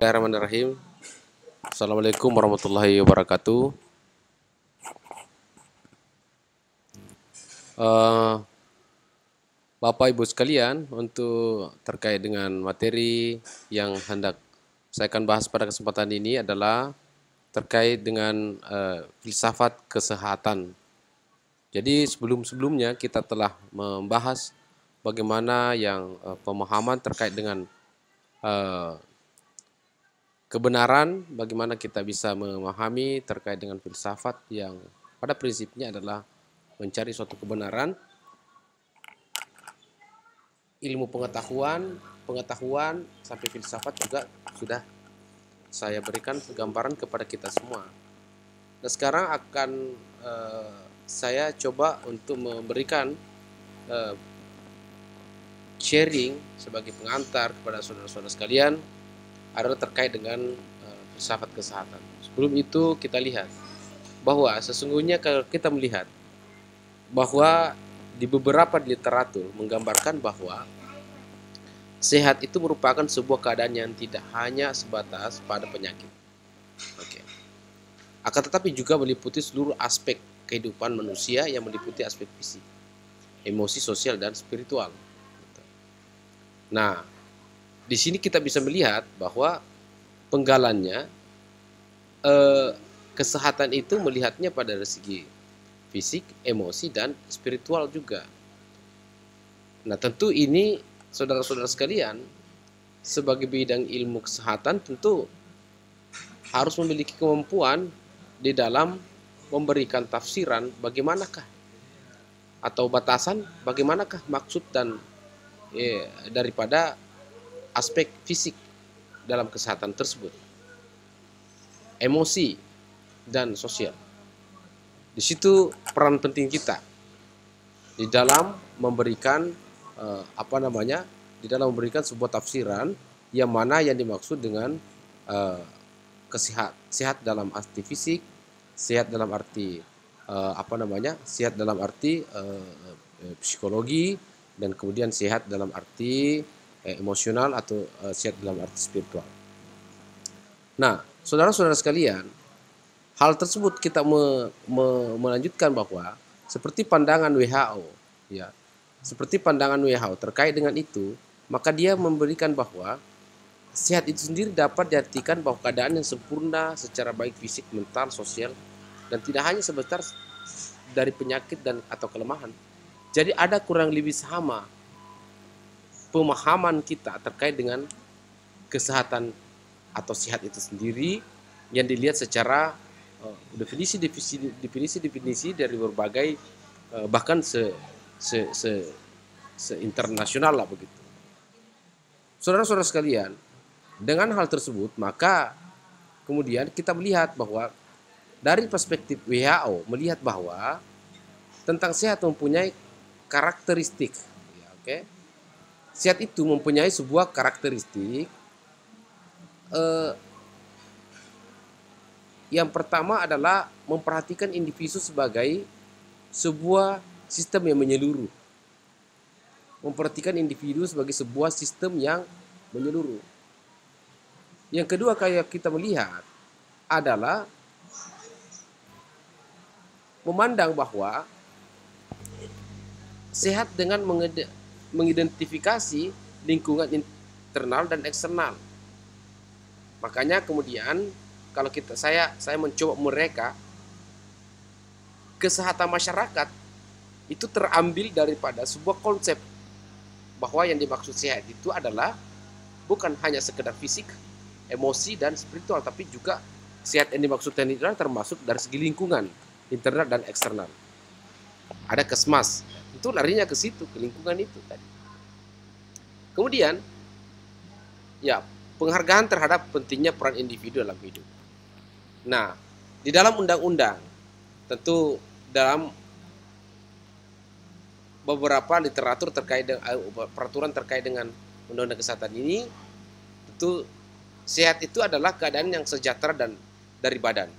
Bismillahirrahmanirrahim. Assalamualaikum warahmatullahi wabarakatuh. Eh, Bapak Ibu sekalian, untuk terkait dengan materi yang hendak saya akan bahas pada kesempatan ini adalah terkait dengan filsafat kesehatan. Jadi sebelum-sebelumnya kita telah membahas bagaimana yang pemahaman terkait dengan eh, kebenaran, bagaimana kita bisa memahami terkait dengan filsafat yang pada prinsipnya adalah mencari suatu kebenaran, ilmu pengetahuan sampai filsafat juga sudah saya berikan gambaran kepada kita semua. Nah, sekarang akan saya coba untuk memberikan sharing sebagai pengantar kepada saudara-saudara sekalian adalah terkait dengan filsafat kesehatan. Sebelum itu kita lihat bahwa sesungguhnya kalau kita melihat bahwa di beberapa literatur menggambarkan bahwa sehat itu merupakan sebuah keadaan yang tidak hanya sebatas pada penyakit. Oke. Akan tetapi juga meliputi seluruh aspek kehidupan manusia yang meliputi aspek fisik, emosi, sosial, dan spiritual. Nah, di sini kita bisa melihat bahwa penggalannya kesehatan itu melihatnya pada segi fisik, emosi, dan spiritual juga. Nah, tentu ini saudara-saudara sekalian sebagai bidang ilmu kesehatan tentu harus memiliki kemampuan di dalam memberikan tafsiran bagaimanakah atau batasan bagaimanakah maksud dan daripada aspek fisik dalam kesehatan tersebut, emosi dan sosial. Di situ peran penting kita di dalam memberikan di dalam memberikan sebuah tafsiran yang mana yang dimaksud dengan sehat dalam arti fisik, sehat dalam arti sehat dalam arti psikologi, dan kemudian sehat dalam arti emosional atau sehat dalam arti spiritual. Nah, saudara-saudara sekalian, hal tersebut kita melanjutkan bahwa seperti pandangan WHO, ya, seperti pandangan WHO terkait dengan itu, maka dia memberikan bahwa sehat itu sendiri dapat diartikan bahwa keadaan yang sempurna secara baik fisik, mental, sosial, dan tidak hanya sebatas dari penyakit dan atau kelemahan. Jadi ada kurang lebih sama pemahaman kita terkait dengan kesehatan atau sehat itu sendiri yang dilihat secara definisi dari berbagai bahkan se-internasional lah begitu. Saudara-saudara sekalian, dengan hal tersebut maka kemudian kita melihat bahwa dari perspektif WHO melihat bahwa tentang sehat mempunyai karakteristik, ya, oke. Sehat itu mempunyai sebuah karakteristik. Yang pertama adalah memperhatikan individu sebagai sebuah sistem yang menyeluruh. Memperhatikan individu sebagai sebuah sistem yang menyeluruh. Yang kedua kayak kita melihat adalah memandang bahwa sehat dengan mengidentifikasi lingkungan internal dan eksternal. Makanya kemudian kalau saya mencoba mereka kesehatan masyarakat itu terambil daripada sebuah konsep bahwa yang dimaksud sehat itu adalah bukan hanya sekedar fisik, emosi, dan spiritual, tapi juga sehat yang dimaksudkan itu termasuk dari segi lingkungan internal dan eksternal. Ada Kesmas, itu larinya ke situ, ke lingkungan itu tadi. Kemudian, ya, penghargaan terhadap pentingnya peran individu dalam hidup. Nah, di dalam undang-undang, tentu dalam beberapa literatur terkait dengan peraturan terkait dengan undang-undang kesehatan ini, tentu sehat itu adalah keadaan yang sejahtera dan dari badan.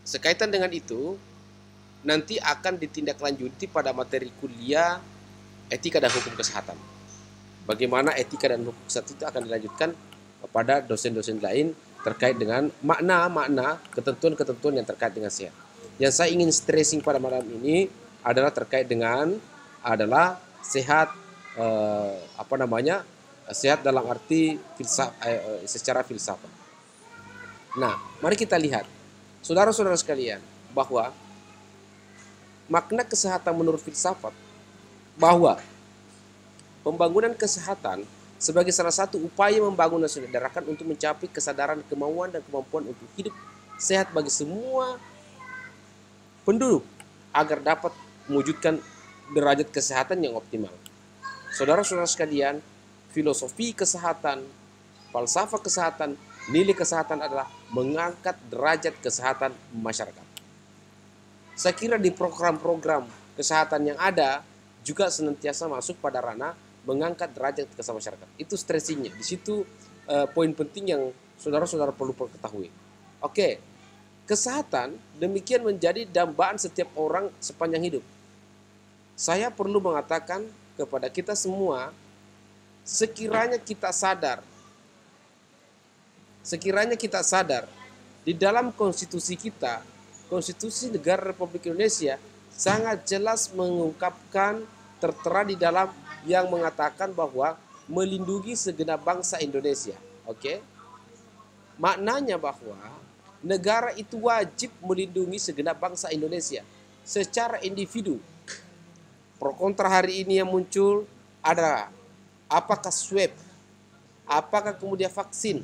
Sekaitan dengan itu, nanti akan ditindaklanjuti pada materi kuliah etika dan hukum kesehatan. bagaimana etika dan hukum kesehatan itu akan dilanjutkan kepada dosen-dosen lain terkait dengan makna-makna ketentuan-ketentuan yang terkait dengan sehat. Yang saya ingin stressing pada malam ini adalah terkait dengan sehat sehat dalam arti secara filsafat. Nah, mari kita lihat saudara-saudara sekalian bahwa makna kesehatan menurut filsafat bahwa pembangunan kesehatan sebagai salah satu upaya membangun dan menyelenggarakan untuk mencapai kesadaran, kemauan, dan kemampuan untuk hidup sehat bagi semua penduduk agar dapat mewujudkan derajat kesehatan yang optimal. Saudara-saudara sekalian, filosofi kesehatan, falsafah kesehatan, nilai kesehatan adalah mengangkat derajat kesehatan masyarakat. Saya kira di program-program kesehatan yang ada juga senantiasa masuk pada ranah mengangkat derajat kesehatan masyarakat. Itu stressingnya. Di situ poin penting yang saudara-saudara perlu ketahui. Oke, kesehatan demikian menjadi dambaan setiap orang sepanjang hidup. Saya perlu mengatakan kepada kita semua, sekiranya kita sadar di dalam konstitusi kita, konstitusi negara Republik Indonesia sangat jelas mengungkapkan, tertera di dalam yang mengatakan bahwa melindungi segenap bangsa Indonesia. Oke? Maknanya bahwa negara itu wajib melindungi segenap bangsa Indonesia secara individu. Pro kontra hari ini yang muncul adalah apakah swab, apakah kemudian vaksin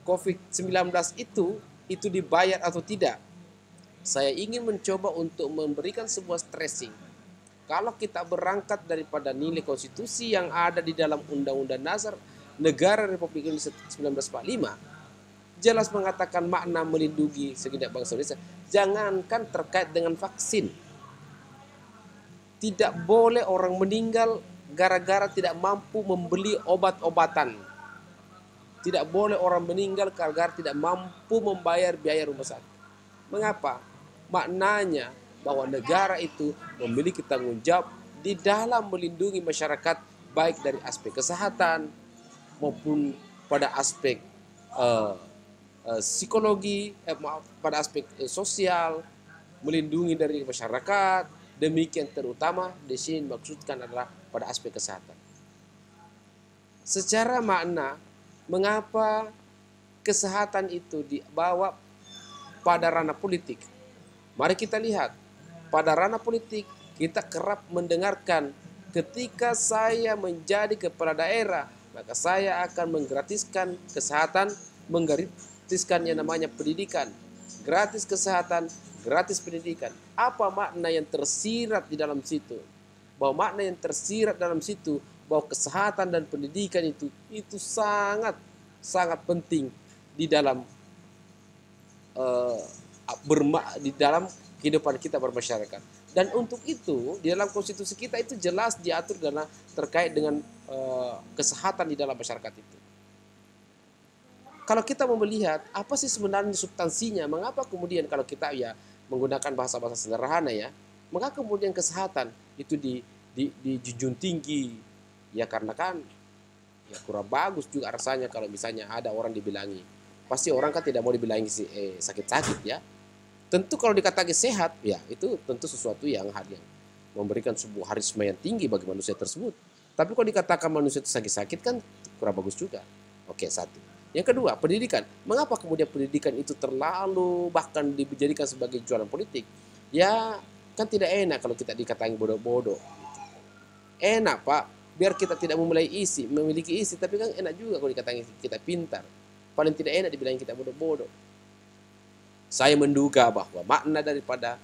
COVID-19 itu dibayar atau tidak. Saya ingin mencoba untuk memberikan sebuah stressing. Kalau kita berangkat daripada nilai konstitusi yang ada di dalam Undang-Undang Dasar Negara Republik Indonesia 1945, jelas mengatakan makna melindungi segenap bangsa Indonesia. Jangankan terkait dengan vaksin. Tidak boleh orang meninggal gara-gara tidak mampu membeli obat-obatan. Tidak boleh orang meninggal gara-gara tidak mampu membayar biaya rumah sakit. Mengapa? Maknanya bahwa negara itu memiliki tanggung jawab di dalam melindungi masyarakat baik dari aspek kesehatan maupun pada aspek psikologi, pada aspek sosial, melindungi dari masyarakat. Demikian terutama di sini maksudkan adalah pada aspek kesehatan. Secara makna, mengapa kesehatan itu dibawa pada ranah politik? Mari kita lihat. Pada ranah politik, kita kerap mendengarkan ketika saya menjadi kepala daerah, maka saya akan menggratiskan kesehatan, menggratiskan yang namanya pendidikan. Gratis kesehatan, gratis pendidikan. Apa makna yang tersirat di dalam situ? Bahwa makna yang tersirat dalam situ, bahwa kesehatan dan pendidikan itu sangat penting di dalam kehidupan kita bermasyarakat. Dan untuk itu di dalam konstitusi kita itu jelas diatur karena terkait dengan kesehatan di dalam masyarakat itu. Kalau kita mau melihat apa sih sebenarnya substansinya, mengapa kemudian kalau kita menggunakan bahasa-bahasa sederhana mengapa kemudian kesehatan itu dijunjung tinggi karena kan kurang bagus juga rasanya kalau misalnya ada orang dibilangi. Pasti orang kan tidak mau dibilangi sakit-sakit Tentu kalau dikatakan sehat, itu tentu sesuatu yang memberikan sebuah harisma yang tinggi bagi manusia tersebut. Tapi kalau dikatakan manusia itu sakit-sakit kan kurang bagus juga. Oke, satu. Yang kedua, pendidikan. Mengapa kemudian pendidikan itu terlalu bahkan dijadikan sebagai jualan politik? Kan tidak enak kalau kita dikatakan bodoh-bodoh. Enak, Pak. Biar kita tidak memiliki isi, tapi kan enak juga kalau dikatakan kita pintar. Paling tidak enak dibilang kita bodoh-bodoh. Saya menduga bahwa makna daripada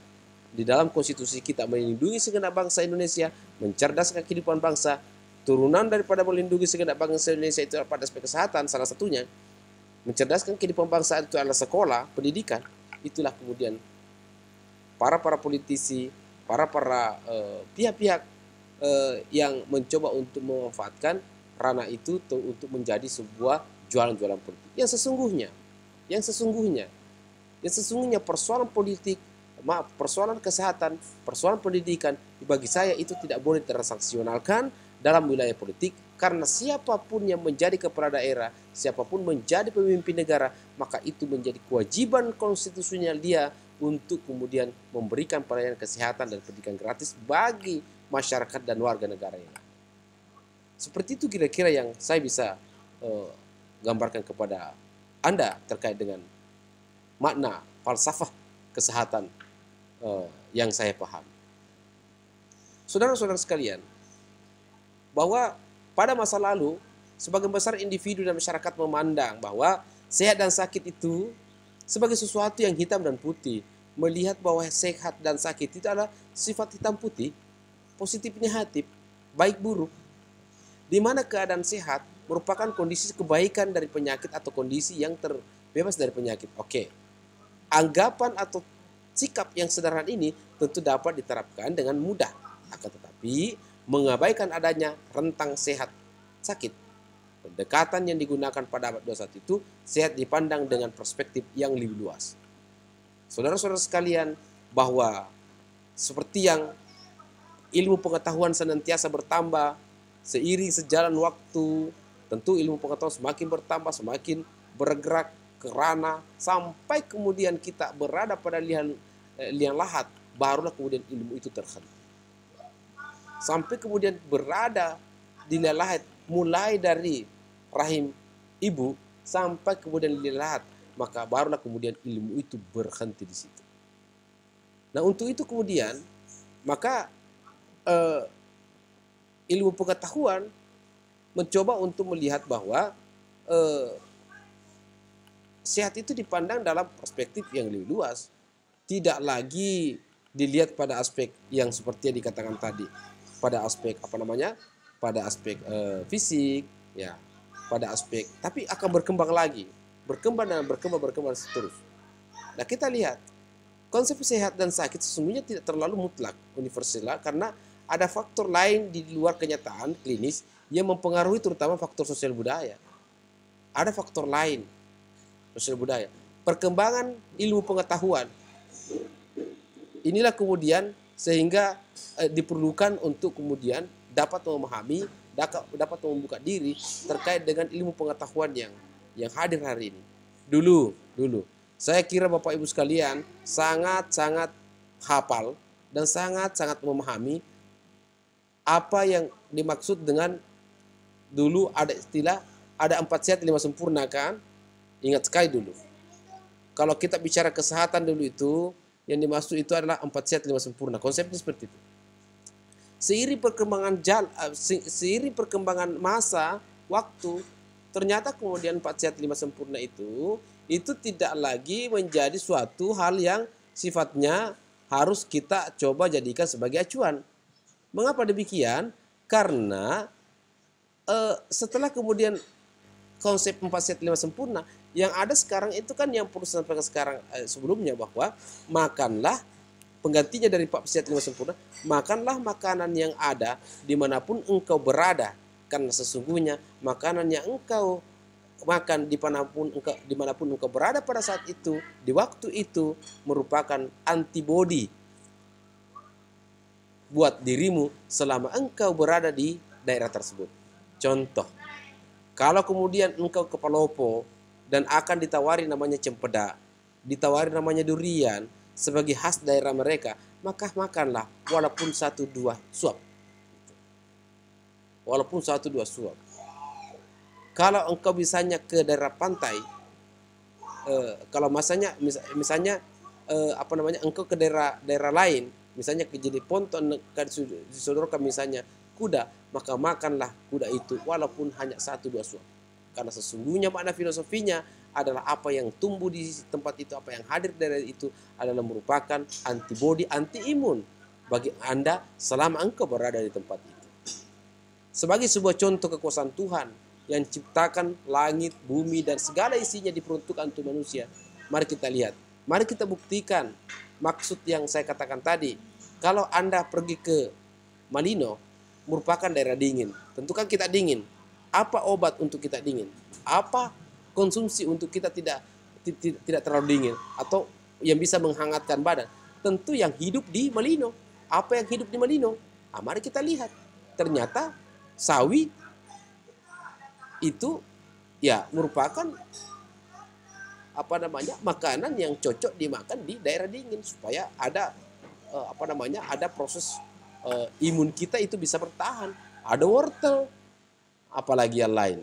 di dalam konstitusi kita melindungi segenap bangsa Indonesia, mencerdaskan kehidupan bangsa, turunan daripada melindungi segenap bangsa Indonesia itu pada aspek kesehatan, salah satunya mencerdaskan kehidupan bangsa itu adalah sekolah, pendidikan. Itulah kemudian para politisi, para pihak-pihak yang mencoba untuk memanfaatkan ranah itu untuk menjadi sebuah jualan-jualan politik. Yang sesungguhnya persoalan politik, persoalan kesehatan, persoalan pendidikan, bagi saya itu tidak boleh transaksionalkan dalam wilayah politik, karena siapapun yang menjadi kepala daerah, siapapun menjadi pemimpin negara, maka itu menjadi kewajiban konstitusional dia untuk kemudian memberikan pelayanan kesehatan dan pendidikan gratis bagi masyarakat dan warga negara yang ada. Seperti itu kira-kira yang saya bisa gambarkan kepada Anda terkait dengan makna falsafah kesehatan yang saya paham. Saudara-saudara sekalian, bahwa pada masa lalu sebagian besar individu dan masyarakat memandang bahwa sehat dan sakit itu sebagai sesuatu yang hitam dan putih, melihat bahwa sehat dan sakit itu adalah sifat hitam putih, positif negatif, baik buruk, di mana keadaan sehat merupakan kondisi kebaikan dari penyakit atau kondisi yang terbebas dari penyakit. Oke, anggapan atau sikap yang sederhana ini tentu dapat diterapkan dengan mudah, akan tetapi mengabaikan adanya rentang sehat sakit. Pendekatan yang digunakan pada abad 21 itu sehat dipandang dengan perspektif yang lebih luas. Saudara-saudara sekalian, bahwa seperti yang ilmu pengetahuan senantiasa bertambah seiring sejalan waktu, tentu ilmu pengetahuan semakin bertambah, semakin bergerak ke ranah sampai kemudian kita berada pada liang lahat, barulah kemudian ilmu itu terhenti. Sampai kemudian berada di liang lahat, mulai dari rahim ibu sampai kemudian liang lahat, maka barulah kemudian ilmu itu berhenti di situ. Nah, untuk itu kemudian maka ilmu pengetahuan mencoba untuk melihat bahwa sehat itu dipandang dalam perspektif yang lebih luas, tidak lagi dilihat pada aspek yang seperti yang dikatakan tadi, pada aspek pada aspek fisik, ya, pada aspek, tapi akan berkembang lagi, berkembang terus. Nah, kita lihat konsep sehat dan sakit sesungguhnya tidak terlalu mutlak universal, karena ada faktor lain di luar kenyataan klinis yang mempengaruhi, terutama faktor sosial budaya. Ada faktor lain sosial budaya. Perkembangan ilmu pengetahuan inilah kemudian sehingga diperlukan untuk kemudian dapat memahami, dapat membuka diri terkait dengan ilmu pengetahuan yang hadir hari ini. Dulu saya kira Bapak Ibu sekalian sangat-sangat hafal dan sangat-sangat memahami apa yang dimaksud dengan dulu ada istilah ada 4 sehat 5 sempurna, kan? Ingat sekali dulu. Kalau kita bicara kesehatan dulu itu, yang dimaksud itu adalah 4 sehat 5 sempurna. Konsepnya seperti itu. Seiring perkembangan masa, waktu, ternyata kemudian 4 sehat 5 sempurna itu tidak lagi menjadi suatu hal yang sifatnya harus kita coba jadikan sebagai acuan. Mengapa demikian? Karena setelah kemudian konsep 4 sehat 5 sempurna, yang ada sekarang itu kan yang perlu sampaikan sekarang sebelumnya, bahwa makanlah penggantinya dari 4 sehat 5 sempurna, makanlah makanan yang ada dimanapun engkau berada, karena sesungguhnya makanan yang engkau makan dimanapun engkau berada pada saat itu, di waktu itu, merupakan antibodi buat dirimu selama engkau berada di daerah tersebut. Contoh, kalau kemudian engkau ke Palopo dan akan ditawari namanya cempedak, ditawari namanya durian sebagai khas daerah mereka, maka makanlah walaupun 1-2 suap. Walaupun 1-2 suap. Kalau engkau misalnya ke daerah pantai, kalau misalnya engkau ke daerah lain, misalnya ke jadi ponton, disodorkan misalnya kuda, maka makanlah kuda itu walaupun hanya 1-2 suap. Karena sesungguhnya makna filosofinya adalah apa yang tumbuh di tempat itu, apa yang hadir dari itu adalah merupakan antibodi, anti-imun bagi Anda selama engkau berada di tempat itu. Sebagai sebuah contoh kekuasaan Tuhan yang ciptakan langit, bumi, dan segala isinya diperuntukkan untuk manusia, mari kita lihat, mari kita buktikan maksud yang saya katakan tadi. Kalau Anda pergi ke Malino, merupakan daerah dingin. Tentu kan kita dingin. Apa obat untuk kita dingin? Apa konsumsi untuk kita tidak terlalu dingin atau yang bisa menghangatkan badan? Tentu yang hidup di Malino. Apa yang hidup di Malino? Mari kita lihat. Ternyata sawi itu ya merupakan apa namanya makanan yang cocok dimakan di daerah dingin supaya ada apa namanya ada proses imun kita itu bisa bertahan. Ada wortel, apalagi yang lain.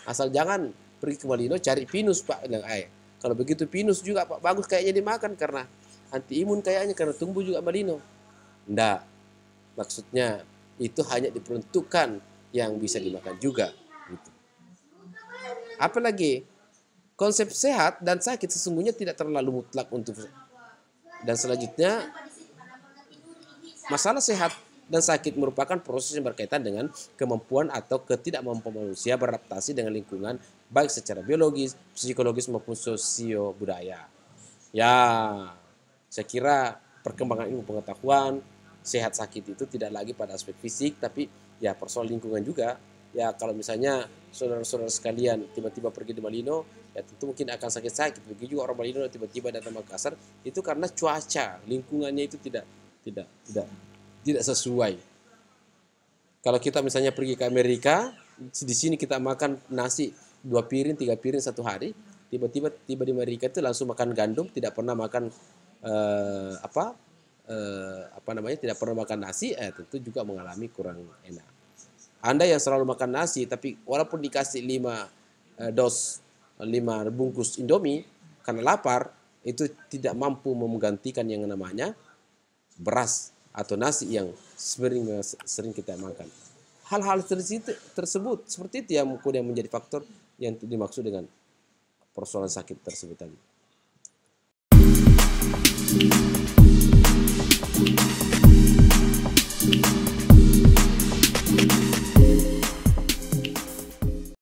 Asal jangan pergi ke Malino cari pinus Pak. Nah, kalau begitu pinus juga Pak bagus kayaknya dimakan karena anti imun kayaknya karena tumbuh juga Malino. Enggak, maksudnya itu hanya diperuntukkan yang bisa dimakan juga. Gitu. Apalagi konsep sehat dan sakit sesungguhnya tidak terlalu mutlak untuk dan selanjutnya masalah sehat dan sakit merupakan proses yang berkaitan dengan kemampuan atau ketidakmampuan manusia beradaptasi dengan lingkungan baik secara biologis, psikologis maupun sosio budaya. Ya, saya kira perkembangan ilmu pengetahuan sehat sakit itu tidak lagi pada aspek fisik tapi ya persoalan lingkungan juga. Ya kalau misalnya saudara-saudara sekalian tiba-tiba pergi di Malino, ya tentu mungkin akan sakit-sakit. Begitu juga orang Malino tiba-tiba datang ke Makassar, itu karena cuaca, lingkungannya itu tidak sesuai. Kalau kita misalnya pergi ke Amerika, di sini kita makan nasi 2 piring, 3 piring satu hari, tiba-tiba tiba di Amerika itu langsung makan gandum, tidak pernah makan apa namanya, tidak pernah makan nasi, tentu juga mengalami kurang enak. Anda yang selalu makan nasi, tapi walaupun dikasih 5 bungkus Indomie, karena lapar, itu tidak mampu menggantikan yang namanya beras atau nasi yang sering kita makan. Hal-hal tersebut seperti itu yang kemudian menjadi faktor yang dimaksud dengan persoalan sakit tersebut tadi.